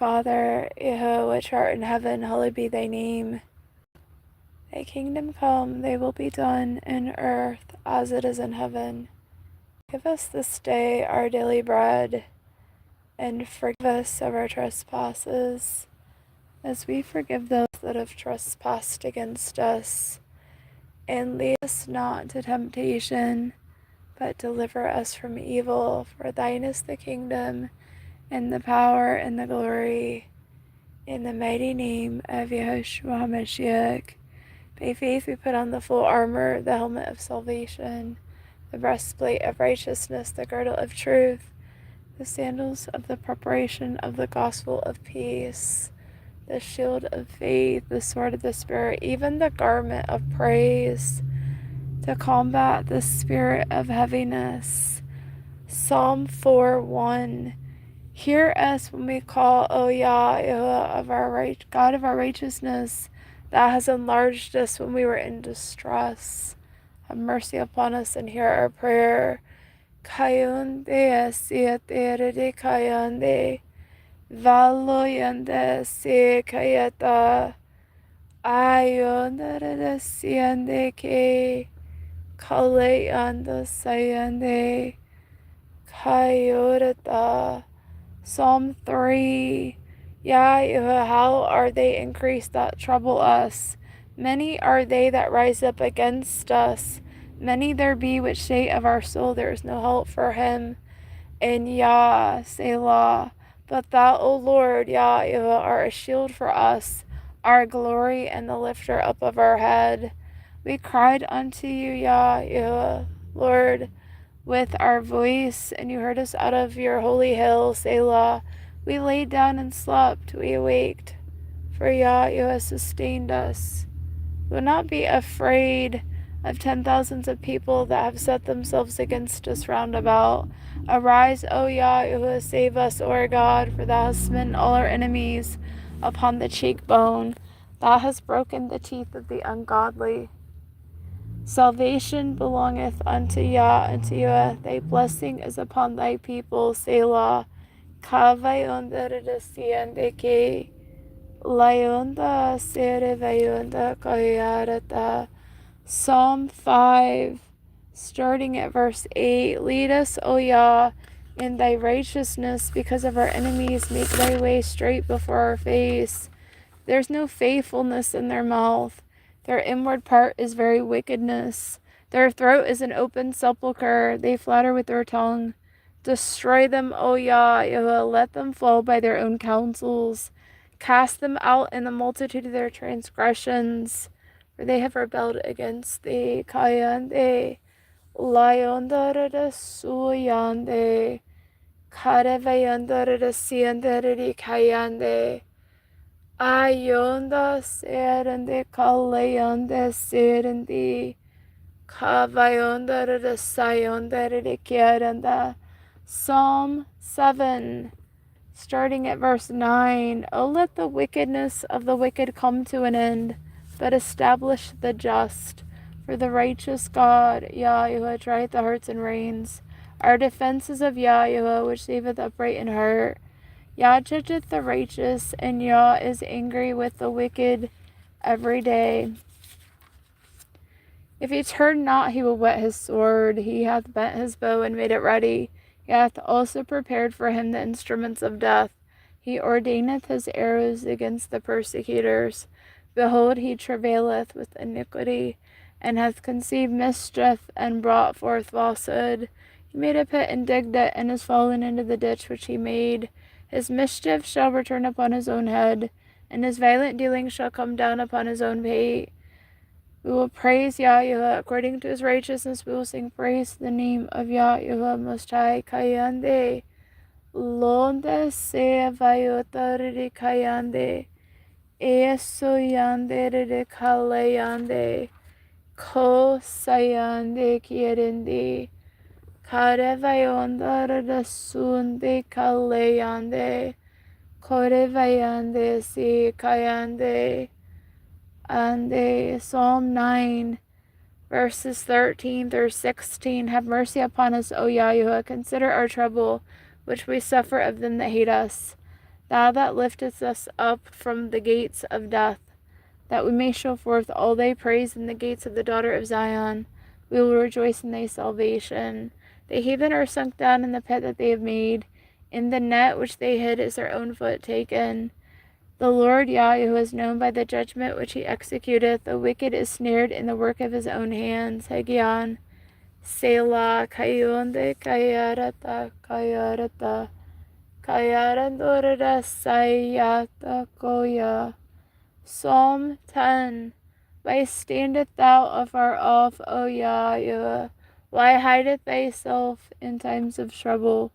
Father, which art in heaven, hallowed be thy name. Thy kingdom come, thy will be done in earth as it is in heaven. Give us this day our daily bread, and forgive us of our trespasses, as we forgive those that have trespassed against us. And lead us not into temptation, but deliver us from evil. For thine is the kingdom, and the power, and the glory. In the mighty name of YHWH. By faith we put on the full armor, the helmet of salvation, the breastplate of righteousness, the girdle of truth, the sandals of the preparation of the gospel of peace, the shield of faith, the sword of the Spirit, even the garment of praise, to combat the spirit of heaviness. Psalm 4:1. Hear us when we call, O YHWH, of our God of our righteousness, that has enlarged us when we were in distress. Have mercy upon us and hear our prayer. Kayonde asiaterede kayande, valoyande se kayata, ayonde siande ke, kalayanda sayande, kayorata. Psalm 3. YHWH, how are they increased that trouble us? Many are they that rise up against us. Many there be which say of our soul, there is no help for him. In Selah. But thou, O Lord, YHWH, art a shield for us, our glory, and the lifter up of our head. We cried unto you, YHWH, Lord, with our voice, and you heard us out of your holy hill, Selah. We laid down and slept, we awaked, for YHWH has sustained us. We will not be afraid of 10,000s of people that have set themselves against us round about. Arise, O YHWH, save us, O our God, for thou hast smitten all our enemies upon the cheekbone. Thou hast broken the teeth of the ungodly. Salvation belongeth unto YHWH, thy blessing is upon thy people, Selah. Kavayonda redesiande ke, layonda serevayonda kayarata. Psalm 5, starting at verse 8. Lead us, O Yah, in thy righteousness, because of our enemies. Make thy way straight before our face. There's no faithfulness in their mouth. Their inward part is very wickedness. Their throat is an open sepulchre. They flatter with their tongue. Destroy them, O YHWH. Let them fall by their own counsels. Cast them out in the multitude of their transgressions, for they have rebelled against thee. Kayande, layondara suyande, karevayandara siandere kayande. Ayonda serende kalayonda serende, kavayonda sayonda kiaranda. Psalm 7, starting at verse 9. O let the wickedness of the wicked come to an end, but establish the just. For the righteous God, YHWH, trieth the hearts and reins. Our defense is of YHWH, which saveth upright in heart. Yah judgeth the righteous, and Yah is angry with the wicked every day. If he turn not, he will whet his sword. He hath bent his bow and made it ready. He hath also prepared for him the instruments of death. He ordaineth his arrows against the persecutors. Behold, he travaileth with iniquity, and hath conceived mischief, and brought forth falsehood. He made a pit and digged it, and is fallen into the ditch which he made. His mischief shall return upon his own head, and his violent dealings shall come down upon his own pate. We will praise YHWH according to his righteousness. We will sing praise to the name of YHWH Most High. Kayande, londe se vayotari kayande, eso yande de kalayande, ko sayande kierende, karevayonda de sunde kalayande, korevayande si kayande. And Psalm 9, verses 13 through 16. Have mercy upon us, O YHWH. Consider our trouble, which we suffer of them that hate us. thou that liftest us up from the gates of death, that we may show forth all thy praise in the gates of the daughter of Zion. We will rejoice in thy salvation. The heathen are sunk down in the pit that they have made. In the net which they hid is their own foot taken. The Lord Yahweh is known by the judgment which he executeth. The wicked is snared in the work of his own hands. Hegion. Selah. Kayonde kayarata kayarata. Kayarandorada sayata koya. Psalm 10. Why standest thou afar off, O Yahweh? Why hideth thyself in times of trouble?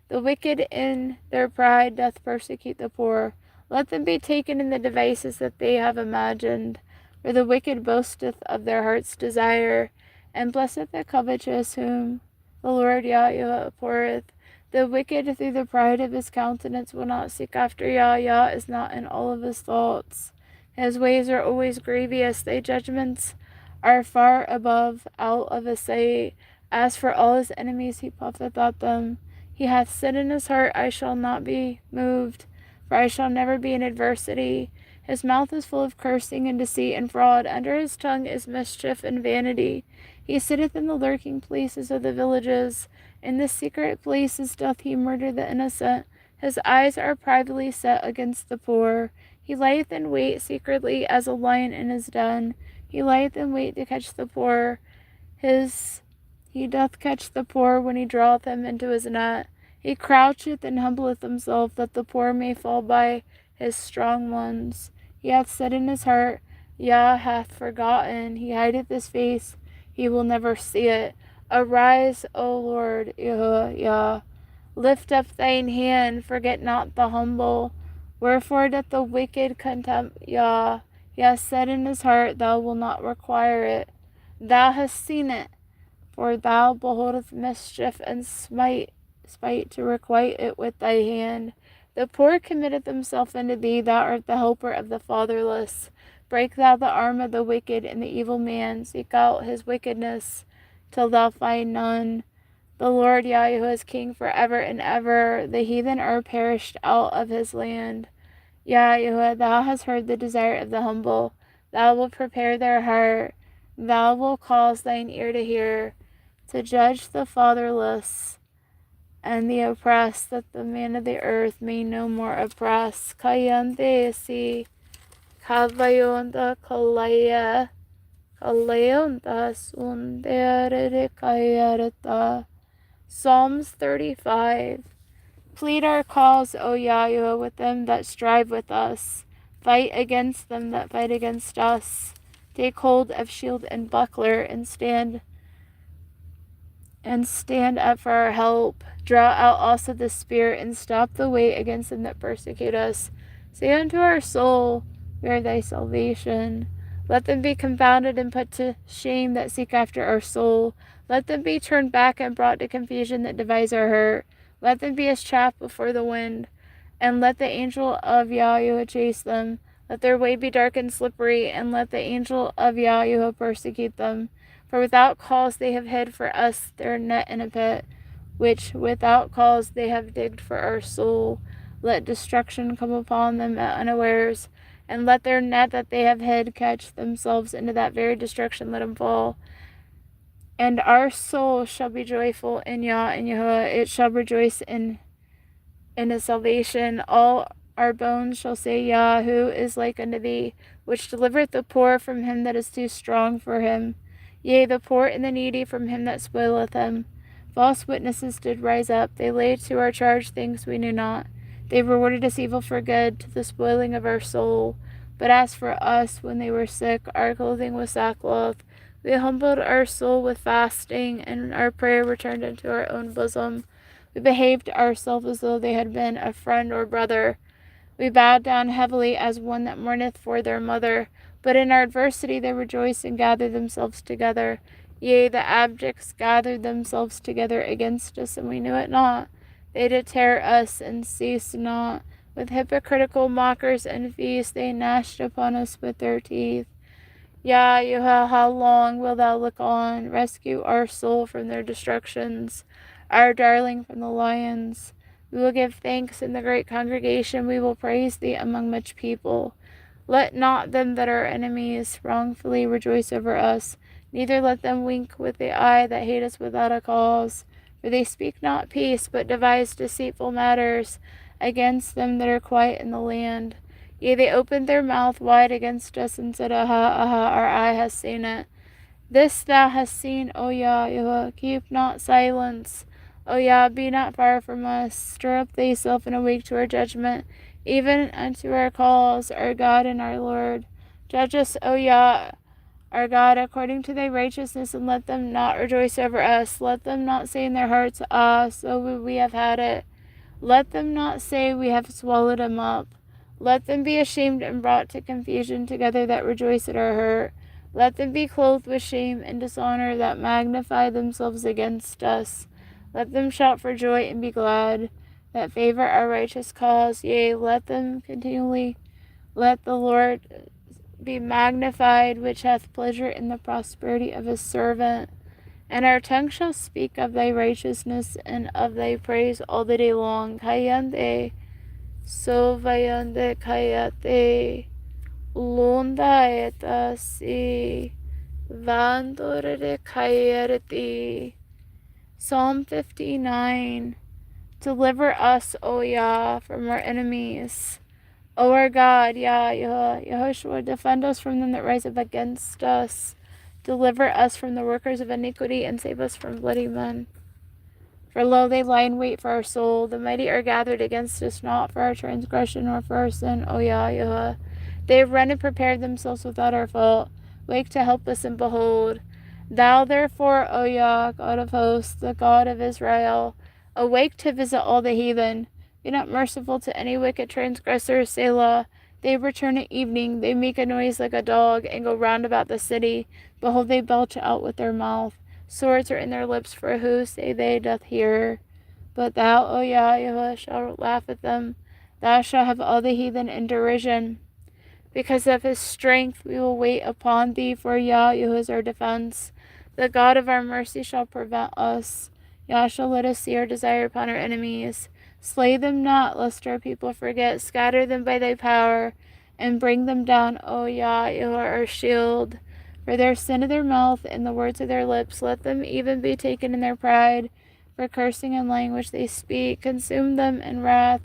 The wicked in their pride doth persecute the poor. Let them be taken in the devices that they have imagined. For the wicked boasteth of their heart's desire, and blesseth the covetous whom the Lord Yahweh abhorreth. The wicked through the pride of his countenance will not seek after Yah. Yah is not in all of his thoughts. His ways are always grievous. Thy judgments are far above out of his sight. As for all his enemies, he puffeth at them. He hath said in his heart, I shall not be moved, for I shall never be in adversity. His mouth is full of cursing and deceit and fraud. Under his tongue is mischief and vanity. He sitteth in the lurking places of the villages. In the secret places doth he murder the innocent. His eyes are privately set against the poor. He lieth in wait secretly as a lion in his den. He lieth in wait to catch the poor. He doth catch the poor when he draweth him into his net. He croucheth and humbleth himself, that the poor may fall by his strong ones. He hath said in his heart, Yah hath forgotten. He hideth his face, he will never see it. Arise, O Lord, Yah. Lift up thine hand, forget not the humble. Wherefore doth the wicked contempt Yah? He hath said in his heart, thou wilt not require it. Thou hast seen it, for thou beholdest mischief and spite to requite it with thy hand. The poor committeth himself unto thee, thou art the helper of the fatherless. Break thou the arm of the wicked and the evil man, seek out his wickedness, till thou find none. The Lord Yahweh is king forever and ever. The heathen are perished out of his land. Yahweh, thou hast heard the desire of the humble. Thou wilt prepare their heart. Thou wilt cause thine ear to hear, to judge the fatherless and the oppressed, that the man of the earth may no more oppress. Kayante si kavayonda kalaya kalayonda sundere kayarata. Psalms 35. Plead our cause, O Yahweh, with them that strive with us. Fight against them that fight against us. Take hold of shield and buckler, and stand up for our help. Draw out also the spear, and stop the way against them that persecute us. Say unto our soul, we are thy salvation. Let them be confounded and put to shame that seek after our soul. Let them be turned back and brought to confusion that devise our hurt. Let them be as chaff before the wind, and let the angel of Yahweh chase them. Let their way be dark and slippery, and let the angel of Yahweh persecute them. For without cause they have hid for us their net in a pit, which without cause they have digged for our soul. Let destruction come upon them at unawares, and let their net that they have hid catch themselves into that very destruction. Let them fall. And our soul shall be joyful in Yah and Yehovah. It shall rejoice in his salvation. All our bones shall say, Yah, who is like unto thee, which delivereth the poor from him that is too strong for him, yea, the poor and the needy from him that spoileth them. False witnesses did rise up. They laid to our charge things we knew not. They rewarded us evil for good, to the spoiling of our soul. But as for us, when they were sick, our clothing was sackcloth. We humbled our soul with fasting, and our prayer returned into our own bosom. We behaved ourselves as though they had been a friend or brother. We bowed down heavily as one that mourneth for their mother. But in our adversity they rejoiced and gathered themselves together. Yea, the abjects gathered themselves together against us, and we knew it not. They did tear us and ceased not. With hypocritical mockers and feasts they gnashed upon us with their teeth. Yahweh, how long wilt thou look on? Rescue our soul from their destructions, our darling from the lions. We will give thanks in the great congregation. We will praise thee among much people. Let not them that are enemies wrongfully rejoice over us, neither let them wink with the eye that hate us without a cause. For they speak not peace, but devise deceitful matters against them that are quiet in the land. Yea, they opened their mouth wide against us and said, Aha, aha, our eye has seen it. This thou hast seen, O YHWH, keep not silence. O Yah, be not far from us. Stir up thyself and awake to our judgment, even unto our cause, our God and our Lord. Judge us, O Yah, our God, according to thy righteousness, and let them not rejoice over us. Let them not say in their hearts, Ah, so would we have had it. Let them not say, We have swallowed him up. Let them be ashamed and brought to confusion together that rejoice at our hurt. Let them be clothed with shame and dishonor that magnify themselves against us. Let them shout for joy and be glad that favor our righteous cause. Yea, let them continually let the Lord be magnified, which hath pleasure in the prosperity of his servant. And our tongue shall speak of thy righteousness and of thy praise all the day long. Kayande, so vayande kayate, londa etasi, vandore kayerti. Psalm 59. Deliver us, O Yah, from our enemies. O our God, Yahushua, defend us from them that rise up against us. Deliver us from the workers of iniquity, and save us from bloody men. For lo, they lie in wait for our soul. The mighty are gathered against us, not for our transgression nor for our sin, O Yah. They have run and prepared themselves without our fault. Wake to help us, and behold. Thou therefore, O Yah, God of hosts, the God of Israel, awake to visit all the heathen. Be not merciful to any wicked transgressor, Selah. They return at evening, they make a noise like a dog, and go round about the city. Behold, they belch out with their mouth. Swords are in their lips, for who, say they, doth hear? But thou, O Yahweh, shalt laugh at them. Thou shalt have all the heathen in derision. Because of his strength we will wait upon thee, for Yahweh is our defense. The God of our mercy shall prevent us. Yah shall let us see our desire upon our enemies. Slay them not, lest our people forget. Scatter them by thy power, and bring them down, O Yah, you are our shield. For their sin of their mouth and the words of their lips, let them even be taken in their pride. For cursing and lying which they speak, consume them in wrath.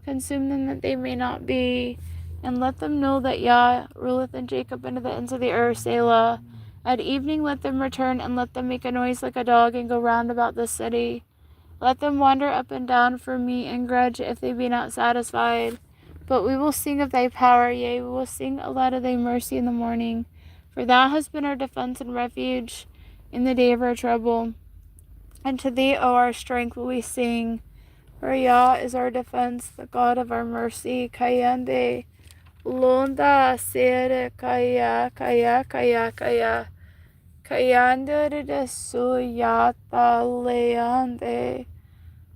Consume them that they may not be. And let them know that Yah ruleth in Jacob unto the ends of the earth, Selah. At evening let them return, and let them make a noise like a dog, and go round about the city. Let them wander up and down for meat and grudge, if they be not satisfied. But we will sing of thy power, yea, we will sing aloud of thy mercy in the morning. For thou hast been our defense and refuge in the day of our trouble. And to thee, O our strength, will we sing. For Yah is our defense, the God of our mercy. Kayande, londa sere kaya, kaya, kaya, kaya. Kayande de suyata leande.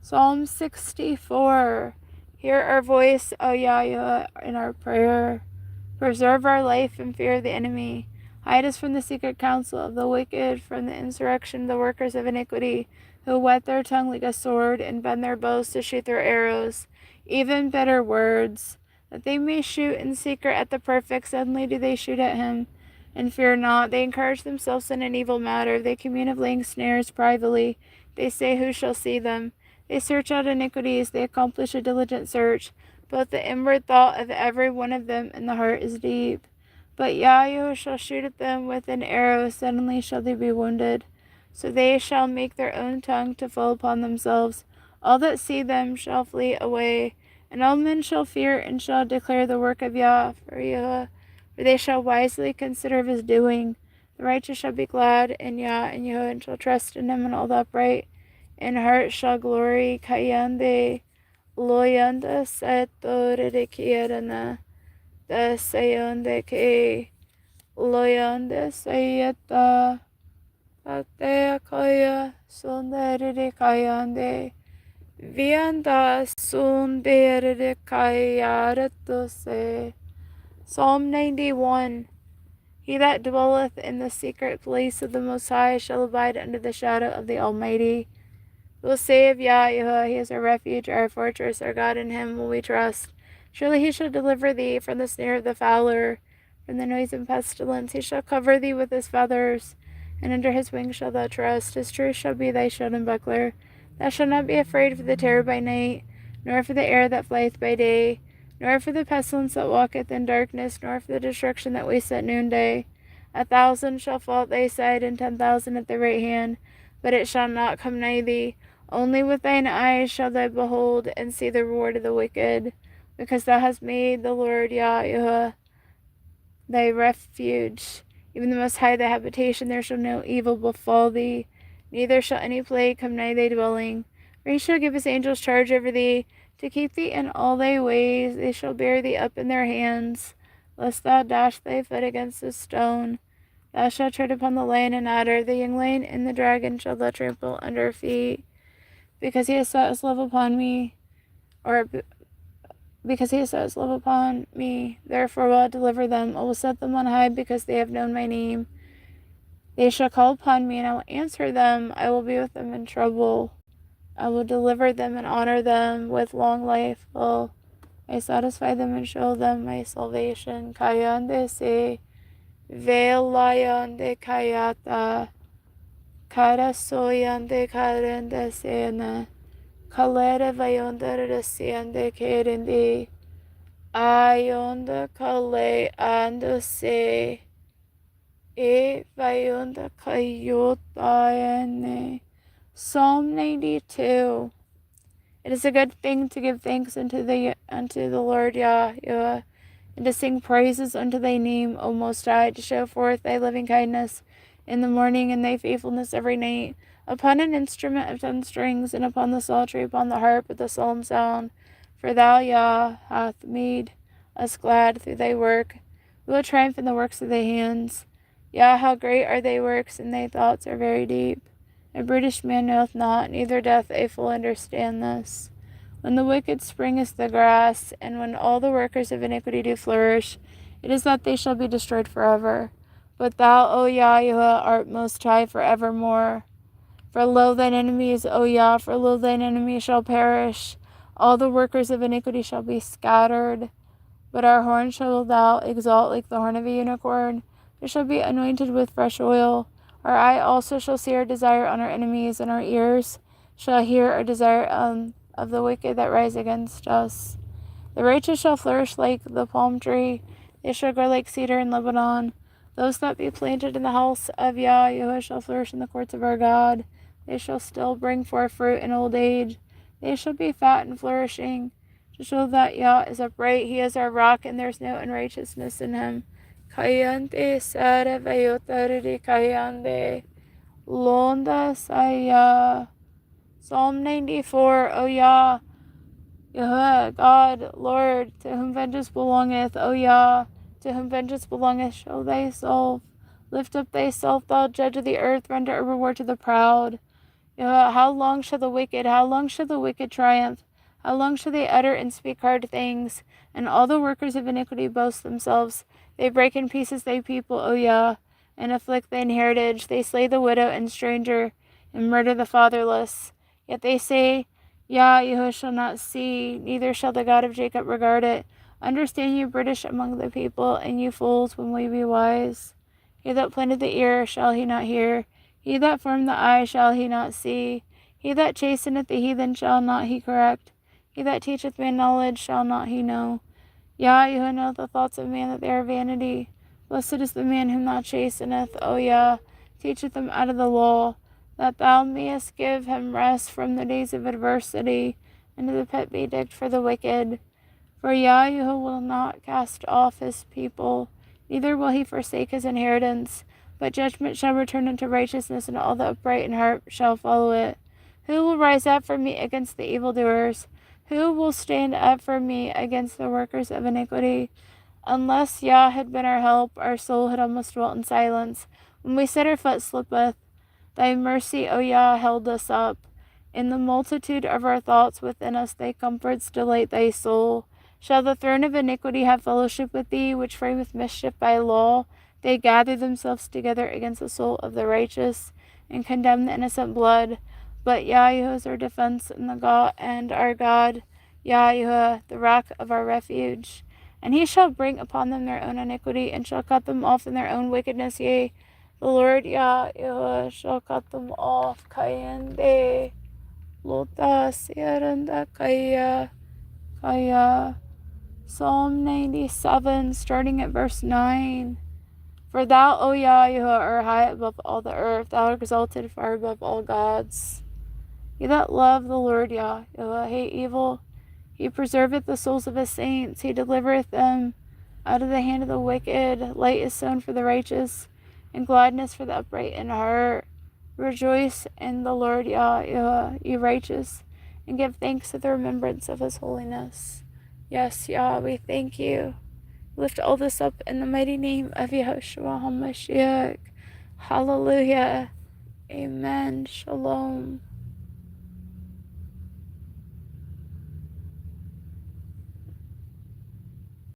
Psalm 64. Hear our voice, O Yahweh, in our prayer. Preserve our life in fear of the enemy. Hide us from the secret counsel of the wicked, from the insurrection of the workers of iniquity, who whet their tongue like a sword, and bend their bows to shoot their arrows, even bitter words, that they may shoot in secret at the perfect. Suddenly do they shoot at him, and fear not. They encourage themselves in an evil matter. They commune of laying snares privately. They say, Who shall see them? They search out iniquities. They accomplish a diligent search. Both the inward thought of every one of them in the heart is deep. But Yahweh shall shoot at them with an arrow, suddenly shall they be wounded. So they shall make their own tongue to fall upon themselves. All that see them shall flee away, and all men shall fear and shall declare the work of Yah, for they shall wisely consider of his doing. The righteous shall be glad in Yah and Yahweh, and shall trust in him, and all the upright in heart shall glory. Kayande. Loyanda Satori de Kierana, the Sayonde K, Loyanda Sayata, Atea Kaya, Sundere de Kayande, Vianda Sundere de Kayaratose. Psalm 91. He that dwelleth in the secret place of the Most High shall abide under the shadow of the Almighty. We will say of YHWH, He is our refuge, our fortress, our God, in Him will we trust. Surely He shall deliver thee from the snare of the fowler, from the noisome pestilence. He shall cover thee with His feathers, and under His wings shalt thou trust. His truth shall be thy shield and buckler. Thou shalt not be afraid for the terror by night, nor for the arrow that flieth by day, nor for the pestilence that walketh in darkness, nor for the destruction that wasteth at noonday. 1,000 shall fall at thy side, and 10,000 at thy right hand, but it shall not come nigh thee. Only with thine eyes shalt thou behold and see the reward of the wicked, because thou hast made the Lord YHWH thy refuge, even the Most High thy habitation. There shall no evil befall thee, neither shall any plague come nigh thy dwelling. For He shall give His angels charge over thee, to keep thee in all thy ways. They shall bear thee up in their hands, lest thou dash thy foot against a stone. Thou shalt tread upon the lion and adder, the young lion and the dragon shall thou trample under feet. Because He has set His love upon me, because He has set His love upon me, therefore will I deliver them. I will set them on high, because they have known my name. They shall call upon me, and I will answer them. I will be with them in trouble. I will deliver them and honor them. With long life will I satisfy them and show them my salvation. Kayande se velayande kayata. Kara soyande karende sena. Kalere vayonda resiande kerindi. Ayonda kale ando se. E vayonda kayotayane. Psalm 92. It is a good thing to give thanks unto the Lord YHWH, and to sing praises unto thy name, O Most High, to show forth thy loving kindness in the morning and thy faithfulness every night, upon an instrument of 10 strings, and upon the psaltery, upon the harp with the psalm sound. For thou, Yah, hath made us glad through thy work. We will triumph in the works of thy hands. Yah, how great are thy works, and thy thoughts are very deep. A brutish man knoweth not, neither doth a fool understand this. When the wicked springeth the grass, and when all the workers of iniquity do flourish, it is that they shall be destroyed forever. But thou, O YHWH, art most high forevermore. For lo, thine enemies, O Yah, for lo, thine enemies shall perish. All the workers of iniquity shall be scattered. But our horn shall thou exalt like the horn of a unicorn. It shall be anointed with fresh oil. Our eye also shall see our desire on our enemies, and our ears shall hear our desire of the wicked that rise against us. The righteous shall flourish like the palm tree. They shall grow like cedar in Lebanon. Those that be planted in the house of YHWH shall flourish in the courts of our God. They shall still bring forth fruit in old age. They shall be fat and flourishing, to show that Yah is upright. He is our rock, and there is no unrighteousness in Him. Kayante sare vayotari kayande. Londa saya. Psalm 94. O Yah, YHWH, God, Lord, to whom vengeance belongeth, O Yah, to whom vengeance belongeth, show thyself. Lift up thyself, thou judge of the earth, render a reward to the proud. YHWH, how long shall the wicked triumph? How long shall they utter and speak hard things? And all the workers of iniquity boast themselves. They break in pieces thy people, O Yah, and afflict thine heritage. They slay the widow and stranger, and murder the fatherless. Yet they say, YHWH shall not see, neither shall the God of Jacob regard it. Understand, you British among the people, and you fools, when we be wise. He that planted the ear, shall he not hear? He that formed the eye, shall he not see? He that chasteneth the heathen, shall not he correct? He that teacheth man knowledge, shall not he know? YHWH knoweth the thoughts of man, that they are vanity. Blessed is the man whom thou chasteneth, O Yah, teacheth him out of the law, that thou mayest give him rest from the days of adversity, and to the pit be digged for the wicked. For YHWH will not cast off his people, neither will he forsake his inheritance. But judgment shall return unto righteousness, and all the upright in heart shall follow it. Who will rise up for me against the evildoers? Who will stand up for me against the workers of iniquity? Unless Yah had been our help, our soul had almost dwelt in silence. When we said our foot slippeth, thy mercy, O Yah, held us up. In the multitude of our thoughts within us, thy comforts delight thy soul. Shall the throne of iniquity have fellowship with thee, which frameth mischief by law? They gather themselves together against the soul of the righteous, and condemn the innocent blood. But YHWH is our defense and our God, YHWH, the rock of our refuge. And he shall bring upon them their own iniquity, and shall cut them off in their own wickedness. Yea, the Lord YHWH shall cut them off. Kayende lota sieranda kaya. Psalm 97, starting at verse 9. For thou, O YHWH, art high above all the earth, thou art exalted far above all gods. He that love the Lord YHWH hate evil. He preserveth the souls of his saints. He delivereth them out of the hand of the wicked. Light is sown for the righteous, and gladness for the upright in heart. Rejoice in the Lord YHWH, ye righteous, and give thanks at the remembrance of his holiness. Yes, Yah, we thank you. Lift all this up in the mighty name of YHWH HaMashiach. Hallelujah. Amen. Shalom.